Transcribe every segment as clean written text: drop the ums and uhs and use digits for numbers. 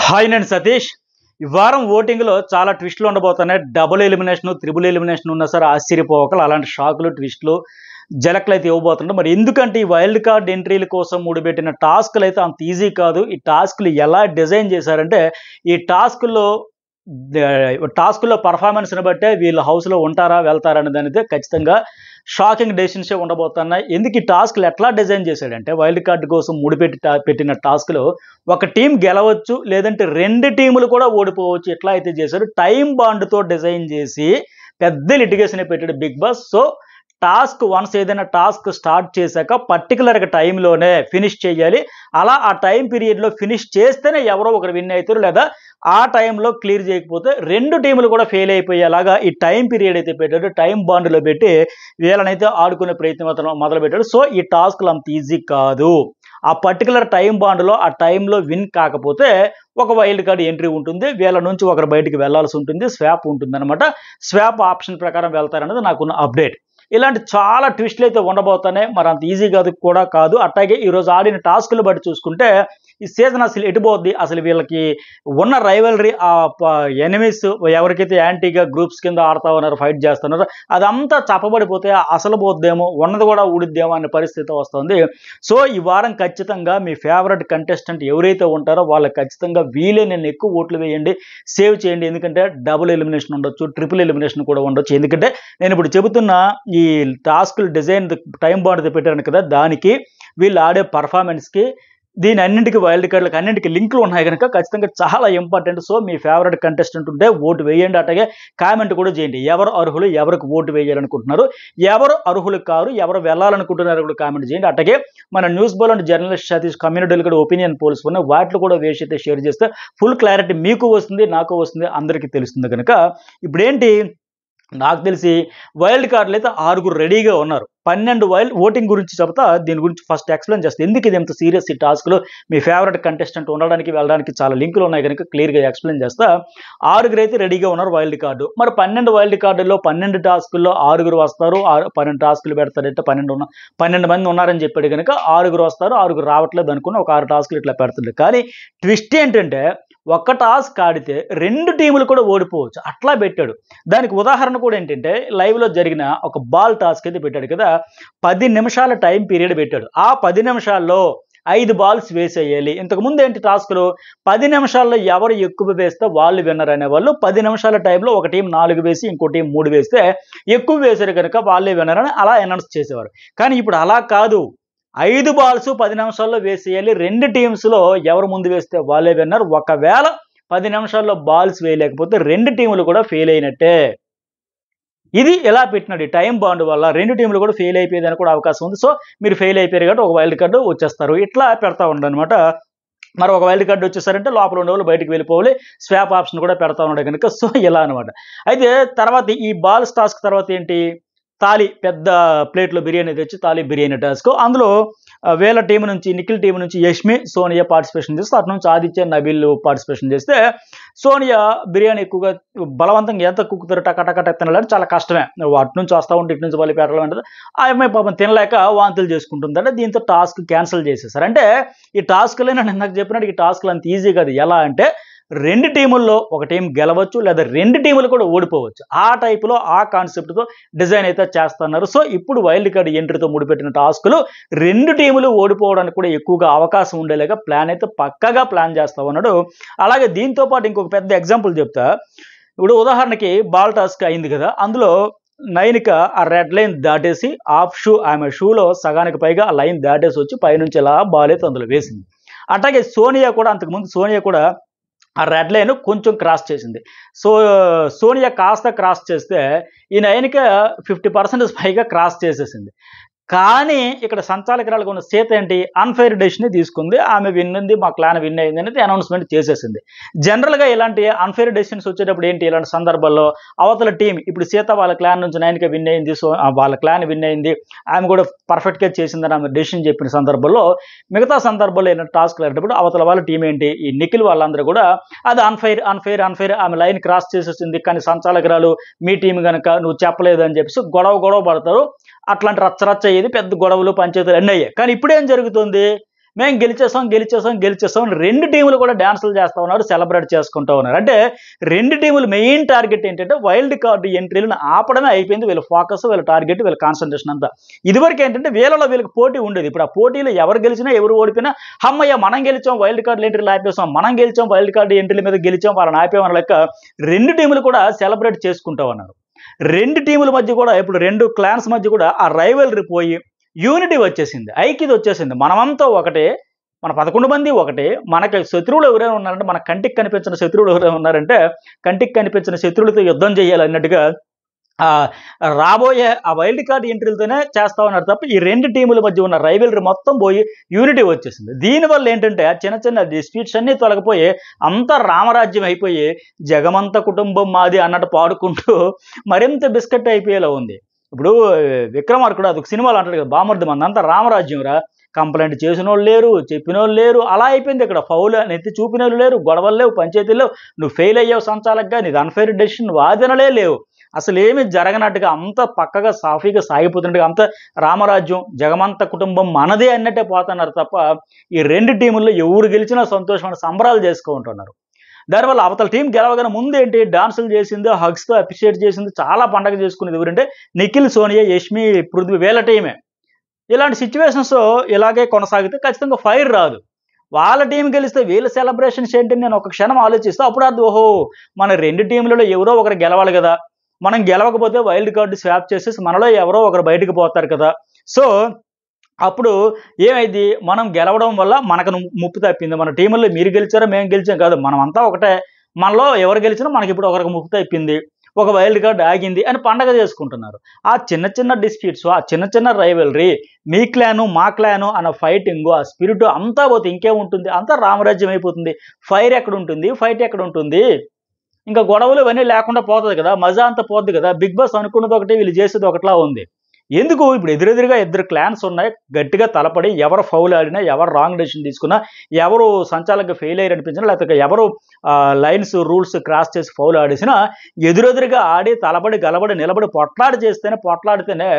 Hi నేను సతీష్. ఈ వారం ఓటింగ్లో చాలా ట్విస్టులు ఉండబోతున్నాయి. డబుల్ ఎలిమినేషన్, త్రిబుల్ ఎలిమినేషన్ ఉన్నా సరే ఆశ్చర్యపోకలు అలాంటి షాకులు, ట్విస్టులు, జలక్లు అయితే ఇవ్వబోతుంటారు. మరి ఎందుకంటే ఈ వైల్డ్ కార్డ్ ఎంట్రీల కోసం ముడిపెట్టిన టాస్క్లు అయితే అంత ఈజీ కాదు. ఈ టాస్క్లు ఎలా డిజైన్ చేశారంటే ఈ టాస్క్లో పర్ఫార్మెన్స్ని బట్టే వీళ్ళు హౌస్లో ఉంటారా వెళ్తారా అనే దానిదే ఖచ్చితంగా షాకింగ్ డెసిషన్సే ఉండబోతున్నాయి. ఎందుకు ఈ టాస్క్లు ఎట్లా డిజైన్ చేశాడంటే వైల్డ్ కార్డు కోసం పెట్టిన టాస్క్లో ఒక టీం గెలవచ్చు, లేదంటే రెండు టీములు కూడా ఓడిపోవచ్చు. ఎట్లా అయితే చేశారు, టైం బాండ్తో డిజైన్ చేసి పెద్ద లిటిగేషన్ పెట్టాడు బిగ్ బాస్. సో వన్స్ ఏదైనా టాస్క్ స్టార్ట్ చేశాక పర్టికులర్గా టైంలోనే ఫినిష్ చేయాలి. అలా ఆ టైం పీరియడ్లో ఫినిష్ చేస్తేనే ఎవరో ఒకరు విన్ అవుతారు, లేదా ఆ టైంలో క్లియర్ చేయకపోతే రెండు టీములు కూడా ఫెయిల్ అయిపోయేలాగా ఈ టైం పీరియడ్ అయితే పెట్టాడు. టైం బాండ్లో పెట్టి వీళ్ళనైతే ఆడుకునే ప్రయత్నం మొదలుపెట్టాడు. సో ఈ టాస్క్లు అంత ఈజీ కాదు. ఆ పర్టికులర్ టైం బాండ్లో ఆ టైంలో విన్ కాకపోతే ఒక వైల్డ్ కార్డ్ ఎంట్రీ ఉంటుంది. వీళ్ళ నుంచి ఒకరు బయటికి వెళ్లాల్సి ఉంటుంది. స్వాప్ ఉంటుంది అనమాట. స్వాప్ ఆప్షన్ ప్రకారం వెళ్తారనేది నాకున్న అప్డేట్. ఇలాంటి చాలా ట్విస్టులు అయితే ఉండబోతున్నాయి. మరి అంత ఈజీ కాదు. అట్లాగే ఈరోజు ఆడిన టాస్కులు బట్టి చూసుకుంటే ఈ సీజన్ అసలు ఎటుపోద్ది, అసలు వీళ్ళకి ఉన్న రైవలరీ, ఆ ఎనిమీస్ ఎవరికైతే యాంటీగా గ్రూప్స్ కింద ఆడుతా ఉన్నారు, ఫైట్ చేస్తున్నారు, అదంతా చప్పబడిపోతే అసలు పోద్దేమో, ఉన్నది కూడా ఊడిద్దేమో అనే పరిస్థితి వస్తుంది. సో ఈ వారం ఖచ్చితంగా మీ ఫేవరెట్ కంటెస్టెంట్ ఎవరైతే ఉంటారో వాళ్ళకి ఖచ్చితంగా వీలైన ఎక్కువ ఓట్లు వేయండి, సేవ్ చేయండి. ఎందుకంటే డబుల్ ఎలిమినేషన్ ఉండొచ్చు, ట్రిపుల్ ఎలిమినేషన్ కూడా ఉండొచ్చు. ఎందుకంటే నేను ఇప్పుడు చెబుతున్న ఈ టాస్కులు డిజైన్ టైం బాండ్ పెట్టాను కదా, దానికి వీళ్ళు ఆడే పర్ఫార్మెన్స్కి దీని అన్నింటికి వైల్డ్ కార్డులకు అన్నింటికి లింకులు ఉన్నాయి కనుక ఖచ్చితంగా చాలా ఇంపార్టెంట్. సో మీ ఫేవరెట్ కంటెస్టెంట్ ఉంటే ఓటు వేయండి. అట్లాగే కామెంట్ కూడా చేయండి. ఎవరు అర్హులు, ఎవరికి ఓటు వేయాలనుకుంటున్నారు, ఎవరు అర్హులు కారు, ఎవరు వెళ్ళాలనుకుంటున్నారు కూడా కామెంట్ చేయండి. అట్లాగే మన news Bol and journalist Satish కమ్యూనిటీలు కూడా ఒపీనియన్ పోల్స్ ఉన్నాయి, వాటిలో కూడా వేసి అయితే షేర్ చేస్తే ఫుల్ క్లారిటీ మీకు వస్తుంది, నాకు వస్తుంది, అందరికీ తెలుస్తుంది. కనుక ఇప్పుడు ఏంటి, నాకు తెలిసి వైల్డ్ కార్డులు అయితే 6 రెడీగా ఉన్నారు. 12 ఓటింగ్ గురించి చెప్తా. దీని గురించి ఫస్ట్ ఎక్స్ప్లెయిన్ చేస్తే ఎందుకు ఇది ఎంత సీరియస్ ఈ టాస్క్లో మీ ఫేవరెట్ కంటెస్టెంట్ ఉండడానికి వెళ్ళడానికి చాలా లింకులు ఉన్నాయి కనుక క్లియర్గా ఎక్స్ప్లెయిన్ చేస్తా. 6 అయితే రెడీగా ఉన్నారు వైల్డ్ కార్డు. మరి 12 వైల్డ్ కార్డుల్లో 12 టాస్కుల్లో 6 వస్తారు. 12 టాస్కులు పెడతారంటే 12 మంది ఉన్నారని చెప్పాడు కనుక 6 వస్తారు. 6 రావట్లేదు అనుకుని ఒక 6 టాస్కులు ఇట్లా పెడుతుంది. కానీ ట్విస్ట్ ఏంటంటే ఒక్క టాస్క్ ఆడితే 2 టీములు కూడా ఓడిపోవచ్చు, అట్లా పెట్టాడు. దానికి ఉదాహరణ కూడా ఏంటంటే లైవ్లో జరిగిన ఒక బాల్ టాస్క్ అయితే పెట్టాడు కదా, 10 నిమిషాల టైం పీరియడ్ పెట్టాడు. ఆ 10 నిమిషాల్లో 5 బాల్స్ వేసేయాలి. ఇంతకుముందు ఏంటి టాస్క్లు, 10 నిమిషాల్లో ఎవరు ఎక్కువ వేస్తే వాళ్ళు విన్నర్ అనేవాళ్ళు. 10 నిమిషాల టైంలో ఒక టీం 4 వేసి ఇంకో టీం 3 వేస్తే ఎక్కువ వేశారు కనుక వాళ్ళే విన్నర్ అని అలా అనౌన్స్ చేసేవారు. కానీ ఇప్పుడు అలా కాదు, 5 బాల్స్ 10 నిమిషాల్లో వేసేయాలి. 2 టీమ్స్లో ఎవరు ముందు వేస్తే వాళ్ళే విన్నర్. ఒకవేళ 10 నిమిషాల్లో బాల్స్ వేయలేకపోతే 2 టీములు కూడా ఫెయిల్ అయినట్టే. ఇది ఎలా పెట్టినాడు, ఈ టైం బాండ్ వల్ల 2 టీములు కూడా ఫెయిల్ అయిపోయేదానికి కూడా అవకాశం ఉంది. సో మీరు ఫెయిల్ అయిపోయారు కాబట్టి ఒక వైల్డ్ కార్డు వచ్చేస్తారు. ఇట్లా పెడతా ఉండనమాట. మరి ఒక వైల్డ్ కార్డు వచ్చేసారంటే లోపల ఉండేవాళ్ళు బయటికి వెళ్ళిపోవాలి. స్వాప్ ఆప్షన్ కూడా పెడతా ఉన్నాడు కనుక సో ఇలా అనమాట. అయితే తర్వాత ఈ బాల్స్ టాస్క్ తర్వాత ఏంటి, తాలి పెద్ద ప్లేట్లో బిర్యానీ తెచ్చి తాలి బిర్యానీ టాస్క్. అందులో వీళ్ళ టీం నుంచి, నిఖిల్ టీం నుంచి యష్మి, సోనియా పార్టిసిపేషన్ చేస్తే అటు నుంచి ఆదిత్య, నబీల్ పార్టిసిపేషన్ చేస్తే సోనియా బిర్యానీ ఎక్కువగా బలవంతంగా ఎంత కుక్కుతారు టక తినాలంటే చాలా కష్టమే. అటు నుంచి వస్తూ ఉంటే ఇటు నుంచి వాళ్ళు పెట్టడం అంటే ఆ అమ్మాయి పాపం తినలేక వాంతులు చేసుకుంటుందంటే దీంతో టాస్క్ క్యాన్సిల్ చేసేసారు. అంటే ఈ టాస్క్లే నేను ఇందాక చెప్పినట్టు ఈ టాస్క్లు అంత ఈజీ కాదు. ఎలా అంటే 2 టీముల్లో ఒక టీం గెలవచ్చు, లేదా 2 టీములు కూడా ఓడిపోవచ్చు. ఆ టైపులో ఆ కాన్సెప్ట్తో డిజైన్ అయితే చేస్తున్నారు. సో ఇప్పుడు వైల్డ్ కార్డ్ ఎంట్రీతో ముడిపెట్టిన టాస్కులు 2 టీములు ఓడిపోవడానికి కూడా ఎక్కువగా అవకాశం ఉండేలాగా ప్లాన్ అయితే పక్కగా ప్లాన్ చేస్తా ఉన్నాడు. అలాగే దీంతో పాటు ఇంకొక పెద్ద ఎగ్జాంపుల్ చెప్తా. ఇప్పుడు ఉదాహరణకి బాల్ టాస్క్ అయింది కదా, అందులో నైనిక ఆ రెడ్ లైన్ దాటేసి ఆఫ్ షూ, ఆమె షూలో సగానికి పైగా ఆ లైన్ దాటేసి వచ్చి పైనుంచి ఇలా బాల్ అయితే అందులో వేసింది. అట్లాగే అంతకుముందు సోనియా కూడా ఆ రెడ్ లైన్ కొంచెం క్రాస్ చేసింది. సో సోనియా కాస్త క్రాస్ చేస్తే ఈ నైనిక 50% పైగా క్రాస్ చేసేసింది. కానీ ఇక్కడ సంచాలకురాలుగా ఉన్న సీత ఏంటి, అన్ఫెయిర్ డెసిషన్ తీసుకుంది. ఆమె విన్నింది, మా క్లాన్ విన్ అయింది అనేది అనౌన్స్మెంట్ చేసేసింది. జనరల్గా ఇలాంటి అన్ఫెయిర్ డెసిషన్స్ వచ్చేటప్పుడు ఏంటి, ఇలాంటి సందర్భాల్లో అవతల టీం, ఇప్పుడు సీత వాళ్ళ క్లాన్ నుంచి నైన్గా విన్ అయింది, సో వాళ్ళ క్లాన్ విన్ అయింది, ఆమె కూడా పర్ఫెక్ట్గా చేసిందని ఆమె డెసిషన్ చెప్పిన సందర్భంలో, మిగతా సందర్భాల్లో ఇలాంటి టాస్క్లు వెళ్ళేటప్పుడు అవతల వాళ్ళ టీం ఏంటి, ఈ నిఖిల్ వాళ్ళందరూ కూడా అది అన్ఫెయిర్ ఆమె లైన్ క్రాస్ చేసేసింది, కానీ సంచాలకురాలు మీ టీం కనుక నువ్వు చెప్పలేదు అని చెప్పేసి గొడవ పడతారు. అట్లాంటి రచ్చ అయ్యేది, పెద్ద గొడవలు పంచాయతీలు అన్నీ అయ్యాయి. కానీ ఇప్పుడు ఏం జరుగుతుంది, మేము గెలిచేసాం 2 టీములు కూడా డాన్సులు చేస్తూ ఉన్నారు, సెలబ్రేట్ చేసుకుంటూ ఉన్నారు. అంటే 2 టీములు మెయిన్ టార్గెట్ ఏంటంటే వైల్డ్ కార్డు ఎంట్రీలను ఆపడమే అయిపోయింది వీళ్ళ ఫోకస్, వీళ్ళ టార్గెట్, వీళ్ళ కాన్సన్ట్రేషన్ అంతా. ఇదివరకు ఏంటంటే వీళ్ళకి పోటీ ఉండేది. ఇప్పుడు ఆ పోటీలో ఎవరు గెలిచినా ఎవరు ఓడిపోయినా అమ్మయ్య మనం గెలిచాం, వైల్డ్ కార్డు ఎంట్రీలు ఆపేసాం, మనం గెలిచాం, వైల్డ్ కార్డు ఎంట్రీల మీద గెలిచాం, వాళ్ళని ఆపేమని లెక్క 2 టీములు కూడా సెలబ్రేట్ చేసుకుంటూ ఉన్నారు. 2 టీముల మధ్య కూడా ఇప్పుడు 2 క్లాన్స్ మధ్య కూడా ఆ రైవల్రీ పోయి యూనిటీ వచ్చేసింది, ఐక్యత వచ్చేసింది. మనమంతా ఒకటే, మన 11 మంది ఒకటే. మనకి శత్రువులు ఎవరైనా ఉన్నారంటే, మన కంటికి కనిపించిన శత్రువులు ఎవరైనా ఉన్నారంటే కంటికి కనిపించిన శత్రువులతో యుద్ధం చేయాలన్నట్టుగా రాబోయే ఆ వైల్డ్ కార్డ్ ఎంట్రీలతోనే చేస్తా ఉన్నారు తప్ప ఈ 2 టీముల మధ్య ఉన్న రైవల్రీ మొత్తం పోయి యూనిటీ వచ్చేసింది. దీనివల్ల ఏంటంటే చిన్న చిన్న డిస్ప్యూట్స్ అన్నీ తొలగిపోయి అంతా రామరాజ్యం అయిపోయి జగమంత కుటుంబం మాది అన్నట్టు పాడుకుంటూ మరింత బిస్కెట్ అయిపోయేలా ఉంది. ఇప్పుడు విక్రమార్కుడు అదొక సినిమాలు అంటాడు కదా, బామర్ది మంది అంతా రామరాజ్యం రా, కంప్లైంట్ చేసిన వాళ్ళు లేరు, చెప్పిన వాళ్ళు లేరు, అలా అయిపోయింది. ఇక్కడ ఫౌల్ నెత్తి చూపిన వాళ్ళు లేరు, గొడవలు లేవు, పంచాయతీలు, నువ్వు ఫెయిల్ అయ్యావు సంచాలకుగా, నీది అన్ఫెయిర్ డెసిషన్ వాదనలే లేవు, అసలు ఏమి జరగనట్టుగా అంత పక్కగా సాఫీగా సాగిపోతున్నట్టుగా అంత రామరాజ్యం జగమంత కుటుంబం మనదే అన్నట్టే పోతున్నారు తప్ప ఈ 2 టీముల్లో ఎవరు గెలిచినా సంతోషమైన సంబరాలు చేసుకుంటున్నారు. దానివల్ల అవతల టీం గెలవగానే ముందు ఏంటి డాన్సులు చేసింది, హగ్స్తో అప్రిషియేట్ చేసింది, చాలా పండగ చేసుకునేది ఎవరంటే నిఖిల్, సోనియా, యష్మి, పృథ్వీ వీళ్ళ టీమే. ఇలాంటి సిచ్యువేషన్స్ ఇలాగే కొనసాగితే ఖచ్చితంగా ఫైర్ రాదు. వాళ్ళ టీం గెలిస్తే వీళ్ళ సెలబ్రేషన్స్ ఏంటని నేను ఒక క్షణం ఆలోచిస్తే అప్పుడు అర్థం, ఓహో మన 2 టీంలలో ఎవరో ఒకరు గెలవాలి కదా, మనం గెలవకపోతే వైల్డ్ కార్డు స్వాప్ చేసేసి మనలో ఎవరో ఒకరు బయటకు పోతారు కదా. సో అప్పుడు ఏమైంది, మనం గెలవడం వల్ల మనకు ముప్పు తప్పింది. మన టీంలో మీరు గెలిచారో మేము గెలిచాం కాదు, మనం అంతా ఒకటే, మనలో ఎవరు గెలిచినా మనకి ఇప్పుడు ఒకరికి ముప్పు తప్పింది, ఒక వైల్డ్ కార్డు ఆగింది అని పండగ చేసుకుంటున్నారు. ఆ చిన్న చిన్న డిస్ప్యూట్స్, ఆ చిన్న చిన్న రైవల్రీ, మీ క్లాను మా క్లాను అన్న ఫైటింగ్, ఆ స్పిరిట్ అంతా పోతే ఇంకేముంటుంది, అంతా రామరాజ్యం అయిపోతుంది. ఫైర్ ఎక్కడ ఉంటుంది, ఫైట్ ఎక్కడ ఉంటుంది, ఇంకా గొడవలు ఇవన్నీ లేకుండా పోతుంది కదా, మజా అంతా పోద్ది కదా. బిగ్ బాస్ అనుకున్నది ఒకటి, వీళ్ళు చేసేది ఒకట్లా ఉంది. ఎందుకు ఇప్పుడు ఎదురెదురుగా 2 క్లాన్స్ ఉన్నాయి, గట్టిగా తలపడి ఎవరు ఫౌల్ ఆడినా, ఎవరు రాంగ్ డెసిషన్ తీసుకున్నా, ఎవరు సంచాలకుగా ఫెయిల్ అయ్యారు అనిపించినా, లేకపోతే ఎవరు లైన్స్ రూల్స్ క్రాస్ చేసి ఫౌల్ ఆడేసినా ఎదురెదురుగా ఆడి తలపడి గలబడి నిలబడి పొట్లాడితేనే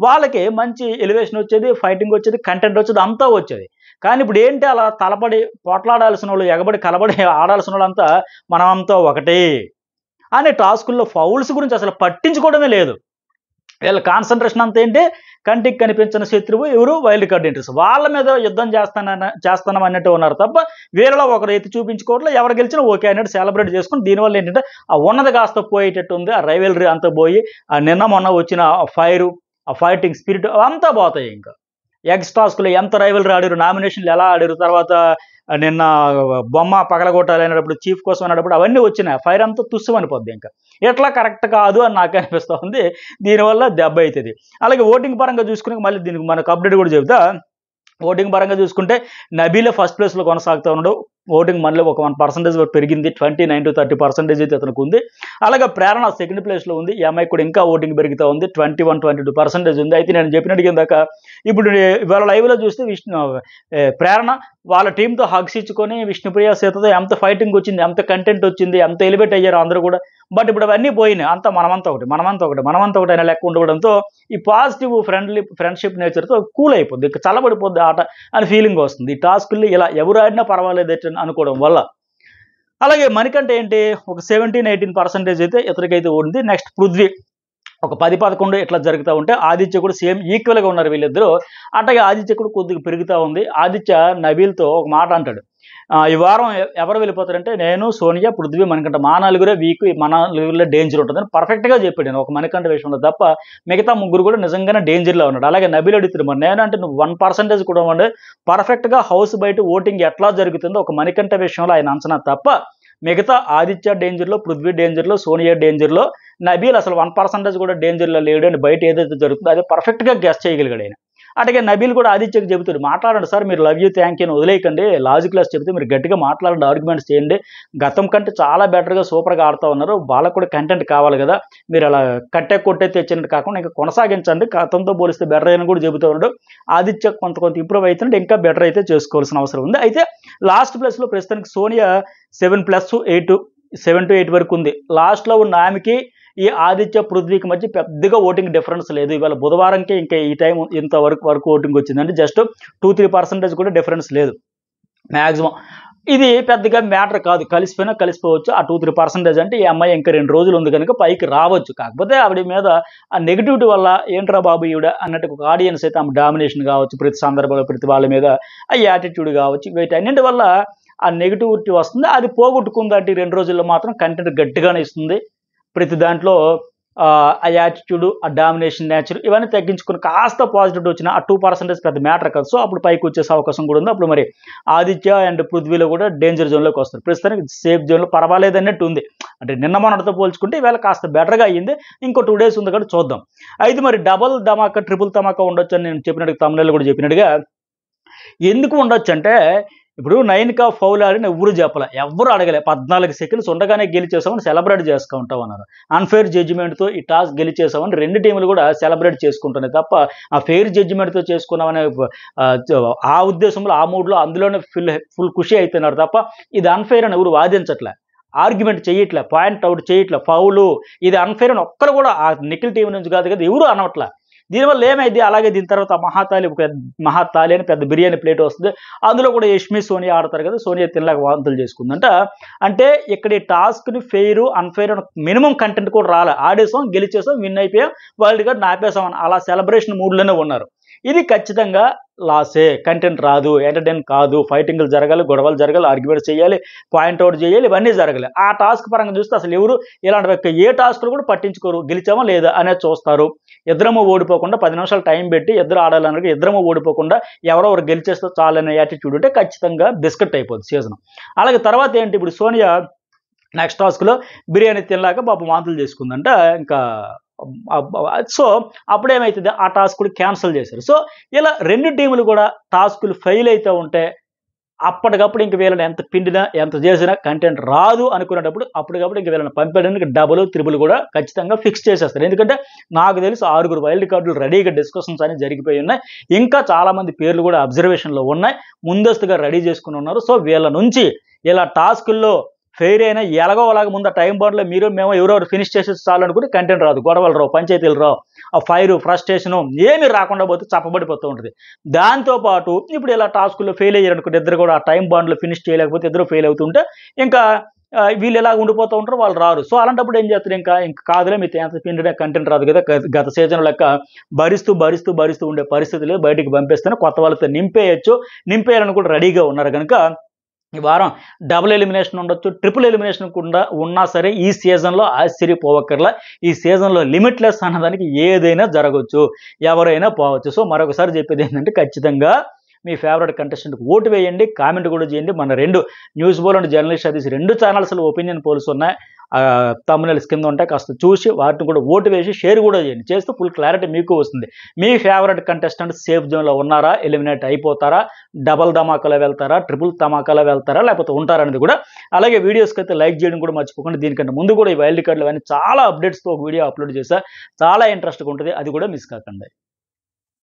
వాళ్ళకి మంచి ఎలివేషన్ వచ్చేది, ఫైటింగ్ వచ్చేది, కంటెంట్ వచ్చేది, అంతా వచ్చేది. కానీ ఇప్పుడు ఏంటి, అలా తలపడి పోట్లాడాల్సిన వాళ్ళు, ఎగబడి కలబడి ఆడాల్సిన వాళ్ళంతా మనమంతా ఒకటే అనే టాస్కుల్లో ఫౌల్స్ గురించి అసలు పట్టించుకోవడమే లేదు. వీళ్ళ కాన్సన్ట్రేషన్ అంతా ఏంటి, కంటికి కనిపించిన శత్రువు ఎవరు, వైల్డ్ కార్డ్ ఎంట్రీస్, వాళ్ళ మీద యుద్ధం చేస్తున్నాం అన్నట్టు ఉన్నారు తప్ప వీళ్ళలో ఒకరు ఎత్తి చూపించుకోవట్లేదు. ఎవరు గెలిచినా ఓకే అన్నట్టు సెలబ్రేట్ చేసుకుని దీనివల్ల ఏంటంటే ఆ ఉన్నది కాస్త పోయేటట్టు ఉంది. ఆ రైవల్రీ అంతా పోయి ఆ నిన్న మొన్న వచ్చిన ఫైరు, ఆ ఫైటింగ్ స్పిరిట్ అంతా పోతాయి. ఇంకా ఎగ్స్ టాస్క్లో ఎంత రైవల్రీ ఆడారు, నామినేషన్లు ఎలా ఆడారు, తర్వాత నిన్న బొమ్మ పగలగొట్టాలి అనేటప్పుడు చీఫ్ కోసం అనేటప్పుడు అవన్నీ వచ్చినాయి, ఫైర్ అంతా తుస్సుమనిపోద్ది. ఇంకా ఎట్లా కరెక్ట్ కాదు అని నాకు అనిపిస్తూ ఉంది. దీనివల్ల దెబ్బ అవుతుంది. అలాగే ఓటింగ్ పరంగా చూసుకుని మళ్ళీ దీనికి మనకు అప్డేట్ కూడా చెబుతా. ఓటింగ్ పరంగా చూసుకుంటే నబీలే ఫస్ట్ ప్లేస్లో కొనసాగుతూ ఉన్నాడు. ఓటింగ్ మళ్ళీ ఒక 1% పెరిగింది, 29 to 30% అయితే అతనికి ఉంది. అలాగే ప్రేరణ సెకండ్ ప్లేస్లో ఉంది. ఈ అమ్మాయి కూడా ఇంకా ఓటింగ్ పెరుగుతూ ఉంది, 21-22% ఉంది. అయితే నేను చెప్పినట్టు ఇందాక ఇప్పుడు ఇవాళ లైవ్లో చూస్తే ప్రేరణ వాళ్ళ టీంతో హగ్స్ ఇచ్చుకొని విష్ణుప్రియ సీతతో ఎంత ఫైటింగ్ వచ్చింది, ఎంత కంటెంట్ వచ్చింది, ఎంత ఎలివేట్ అయ్యారు అందరూ కూడా. బట్ ఇప్పుడు అవన్నీ పోయినాయి, అంతా మనమంతా ఒకటి అనే లెక్క ఉండడంతో ఈ పాజిటివ్ ఫ్రెండ్షిప్ నేచర్తో కూల్ అయిపోద్ది, ఇంకా చల్లబడిపోద్ది ఆట అని ఫీలింగ్ వస్తుంది. ఈ టాస్కుల్ని ఇలా ఎవరు ఆడినా పర్వాలేదు అనుకోవడం వల్ల. అలాగే మణికంఠ ఏంటి, ఒక 17-18% అయితే ఇతరికైతే ఉంది. నెక్స్ట్ పృథ్వీ ఒక 10-11 ఇట్లా జరుగుతూ ఉంటే ఆదిత్య కూడా సేమ్ ఈక్వల్గా ఉన్నారు వీళ్ళిద్దరూ. అట్లాగే ఆదిత్య కూడా కొద్దిగా పెరుగుతూ ఉంది. ఆదిత్య నబీల్తో ఒక మాట అంటాడు, ఈ వారం ఎవరు వెళ్ళిపోతారంటే నేను, సోనియా, పృథ్వీ, మణికంఠ మా నలుగురే వీక్, మన నలుగురిలో డేంజర్ ఉంటుందని పర్ఫెక్ట్గా చెప్పాడు. నేను ఒక మణికంఠ విషయంలో తప్ప మిగతా ముగ్గురు కూడా నిజంగానే డేంజర్లో ఉన్నాడు. అలాగే నబీల్ అడుగుతుంది, మరి నేను అంటే నువ్వు 1% కూడా ఉండే పర్ఫెక్ట్గా హౌస్ బయట ఓటింగ్ ఎట్లా జరుగుతుందో ఒక మణికంఠ విషయంలో ఆయన అంచనా తప్ప మిగతా ఆదిత్య డేంజర్లో, పృథ్వీ డేంజర్లో, సోనియా డేంజర్లో, నబీల్ అసలు 1% కూడా డేంజర్లో లేడు అని బయట ఏదైతే జరుగుతుందో అదే పర్ఫెక్ట్గా గెస్ చేయగలిగాడు ఆయన. అట్లాగే నబీల్ కూడా ఆదిత్యకి చెబుతాడు, మాట్లాడండి సార్, మీరు లవ్ యూ థ్యాంక్ యూ అని వదిలేయకండి, లాజిక్లెస్ చెబితే మీరు గట్టిగా మాట్లాడండి, ఆర్గ్యుమెంట్స్ చేయండి, గతం కంటే చాలా బెటర్గా సూపర్గా ఆడుతూ ఉన్నారు, వాళ్ళకు కూడా కంటెంట్ కావాలి కదా, మీరు అలా కొట్టే తెచ్చినట్టు కాకుండా ఇంకా కొనసాగించండి, గతంతో పోలిస్తే బెటర్ అని కూడా చెబుతూ ఉన్నాడు. ఆదిత్య కొంత ఇంప్రూవ్ అవుతుంటే ఇంకా బెటర్ అయితే చేసుకోవాల్సిన అవసరం ఉంది. అయితే లాస్ట్ ప్లేస్లో ప్రస్తుతానికి సోనియా 7+8 7 to 8 వరకు ఉంది. లాస్ట్లో ఉన్న ఆమెకి ఈ ఆదిత్య పృథ్వీకి మధ్య పెద్దగా ఓటింగ్ డిఫరెన్స్ లేదు. ఇవాళ బుధవారంకే ఇంకా ఈ టైం ఇంతవరకు ఓటింగ్ వచ్చిందంటే జస్ట్ 2-3% కూడా డిఫరెన్స్ లేదు మ్యాక్సిమం. ఇది పెద్దగా మ్యాటర్ కాదు, కలిసిపోయినా కలిసిపోవచ్చు. ఆ 2-3% అంటే ఈ అమ్మాయి ఇంకా 2 రోజులు ఉంది కనుక పైకి రావచ్చు. కాకపోతే ఆవిడ మీద ఆ నెగిటివిటీ వల్ల ఏంట్రా బాబు ఈవిడ అన్నట్టు ఒక ఆడియన్స్ అయితే ఆమె డామినేషన్ కావచ్చు, ప్రతి సందర్భంలో ప్రతి వాళ్ళ మీద ఆ యాటిట్యూడ్ కావచ్చు, వీటన్నింటి వల్ల ఆ నెగిటివిటీ వస్తుంది. అది పోగొట్టుకుందంటే 2 రోజుల్లో మాత్రం కంటెంట్ గట్టిగానే ఇస్తుంది. ప్రతి దాంట్లో ఆ యాటిట్యూడ్, ఆ డామినేషన్ నేచర్ ఇవన్నీ తగ్గించుకుని కాస్త పాజిటివ్ వచ్చిన ఆ 2% పెద్ద మ్యాటర్ కాదు. సో అప్పుడు పైకి వచ్చేసే అవకాశం కూడా ఉంది. అప్పుడు మరి ఆదిత్య అండ్ పృథ్వీలో కూడా డేంజర్ జోన్లోకి వస్తారు. ప్రస్తుతానికి సేఫ్ జోన్లో పర్వాలేదు అన్నట్టు ఉంది. అంటే నిన్న మొన్నటితో పోల్చుకుంటే ఈవేళ కాస్త బెటర్గా అయ్యింది. ఇంకో 2 days ఉంది కాబట్టి చూద్దాం. అయితే మరి డబల్ ధమాకా, ట్రిపుల్ ధమాకా ఉండొచ్చు అని నేను చెప్పినట్టుగా తమిళలో కూడా చెప్పినట్టుగా ఎందుకు ఉండొచ్చు అంటే ఇప్పుడు 9కా ఫౌల్ ఆడిన ఎవ్వరు చెప్పలే, ఎవ్వరు అడగలే. 14 seconds ఉండగానే గెలిచేసామని సెలబ్రేట్ చేసుకుంటాం అన్నారు. అన్ఫెయిర్ జడ్జిమెంట్తో ఈ టాస్ గెలిచేసామని 2 టీములు కూడా సెలబ్రేట్ చేసుకుంటున్నాయి తప్ప ఆ ఫెయిర్ జడ్జిమెంట్తో చేసుకున్నామనే ఆ ఉద్దేశంలో ఆ మూడ్లో అందులోనే ఫుల్ ఖుషి అయిపోయినారు తప్ప ఇది అన్ఫెయిర్ అని ఎవరు వాదించట్లే, ఆర్గ్యుమెంట్ చేయట్లే, పాయింట్ అవుట్ చేయట్లే. ఫౌలు ఇది అన్ఫెయిర్ అని ఒక్కరు కూడా ఆ నిఖిల్ టీం నుంచి కాదు కదా ఎవరు అనవట్లే. దీనివల్ల ఏమైంది, అలాగే దీని తర్వాత మహాతాలి అని పెద్ద బిర్యానీ ప్లేట్ వస్తుంది. అందులో కూడా యష్మి సోనియా ఆడతారు కదా, సోనియా తినలేక వాంతులు చేసుకుందంట. అంటే ఇక్కడ ఈ టాస్క్ని ఫెయిర్ అన్ఫెయిర్ అని మినిమం కంటెంట్ కూడా రాలే. ఆడేసాం, గెలిచేసాం, విన్ అయిపోయాం, వరల్డ్ కప్ నాపేసాం అని అలా సెలబ్రేషన్ మూడ్లోనే ఉన్నారు. ఇది ఖచ్చితంగా లాసే, కంటెంట్ రాదు, ఎంటర్టైన్ కాదు. ఫైటింగ్లు జరగాలి, గొడవలు జరగాలి, ఆర్గ్యుమెంట్ చేయాలి, పాయింట్అవుట్ చేయాలి, ఇవన్నీ జరగాలి. ఆ టాస్క్ పరంగా చూస్తే అసలు ఎవరు ఇలాంటి ఏ టాస్క్లు కూడా పట్టించుకోరు. గెలిచామా లేదా అనేది చూస్తారు. ఇద్దరము ఓడిపోకుండా 10 నిమిషాలు టైం పెట్టి ఇద్దరు ఆడాలన్నట్టు ఇద్దరము ఓడిపోకుండా ఎవరో గెలిచేస్తే చాలనే యాటిట్యూడ్ ఉంటే ఖచ్చితంగా బిస్కెట్ అయిపోతుంది సీజన్. అలాగే తర్వాత ఏంటి, ఇప్పుడు సోనియా నెక్స్ట్ టాస్క్లో బిర్యానీ తినలేక పాపం వాంతులు చేసుకుందంట. ఇంకా సో అప్పుడేమవుతుంది, ఆ టాస్క్ కూడా క్యాన్సిల్ చేశారు. సో ఇలా 2 టీములు కూడా టాస్కులు ఫెయిల్ అవుతూ ఉంటే అప్పటికప్పుడు ఇంక వీళ్ళని ఎంత పిండినా ఎంత చేసినా కంటెంట్ రాదు అనుకునేటప్పుడు అప్పటికప్పుడు ఇంక వీళ్ళని పంపేయడానికి డబుల్, త్రిబుల్ కూడా ఖచ్చితంగా ఫిక్స్ చేసేస్తారు. ఎందుకంటే నాకు తెలిసి 6 వైల్డ్ కార్డులు రెడీగా డిస్కషన్స్ అనేవి జరిగిపోయి ఉన్నాయి. ఇంకా చాలామంది పేర్లు కూడా అబ్జర్వేషన్లో ఉన్నాయి, ముందస్తుగా రెడీ చేసుకుని ఉన్నారు. సో వీళ్ళ నుంచి ఇలా టాస్కుల్లో ఫెయిర్ అయినా ఎలాగో అలాగ ముందు ఆ టైం బాండ్లో మేము ఎవరెవరు ఫినిష్ చేసేసి చాలు అనుకుంటే కంటెంట్ రాదు, గొడవలు రావు, పంచాయతీలు రావు, ఆ ఫైర్ ఫ్రస్ట్రేషను ఏమీ రాకుండా పోతే చప్పబడిపోతూ ఉంటుంది. దాంతోపాటు ఇప్పుడు ఇలా టాస్కుల్లో ఫెయిల్ అయ్యారు అనుకుంటే ఇద్దరు కూడా ఆ టైం బాండ్లో ఫినిష్ చేయలేకపోతే ఇద్దరు ఫెయిల్ అవుతుంటే ఇంకా వీళ్ళు ఎలా ఉండిపోతూ ఉంటారు, వాళ్ళు రారు. సో అలాంటప్పుడు ఏం చేస్తారు, ఇంకా కాదులే మీ ఎంత పిండినా కంటెంట్ రాదు కదా, గత సీజన్ లెక్క భరిస్తూ ఉండే పరిస్థితులు బయటికి పంపిస్తేనే కొత్త వాళ్ళతో నింపేయాలని కూడా రెడీగా ఉన్నారు కనుక ఈ వారం డబుల్ ఎలిమినేషన్ ఉండొచ్చు, ట్రిపుల్ ఎలిమినేషన్ కూడా ఉన్నా సరే ఈ సీజన్లో ఆశ్చర్యపోవక్కర్లా. ఈ సీజన్లో లిమిట్లెస్ అన్నదానికి ఏదైనా జరగవచ్చు, ఎవరైనా పోవచ్చు. సో మరొకసారి చెప్పేది ఏంటంటే ఖచ్చితంగా మీ ఫేవరెట్ కంటెస్టెంట్కి ఓటు వేయండి, కామెంట్ కూడా చేయండి. మన 2 న్యూస్ బోల్ అండ్ జర్నలిస్ట్ అది 2 ఛానల్స్లో ఒపీనియన్ పోల్స్ ఉన్నాయి, తమ్ముళ్ళ కింద ఉంటాయి, కాస్త చూసి వాటిని కూడా ఓటు వేసి షేర్ కూడా చేయండి. చేస్తే ఫుల్ క్లారిటీ మీకు వస్తుంది. మీ ఫేవరెట్ కంటెస్టెంట్ సేఫ్ జోన్లో ఉన్నారా, ఎలిమినేట్ అయిపోతారా, డబల్ ధమాకాలో వెళ్తారా, ట్రిపుల్ ధమాకాలో వెళ్తారా, లేకపోతే ఉంటారనేది కూడా. అలాగే వీడియోస్కి అయితే లైక్ చేయడం కూడా మర్చిపోకండి. దీనికంటే ముందు కూడా ఈ వైల్డ్ కార్డులు అవన్నీ చాలా అప్డేట్స్తో ఒక వీడియో అప్లోడ్ చేశా, చాలా ఇంట్రెస్ట్గా ఉంటుంది, అది కూడా మిస్ కాకండి.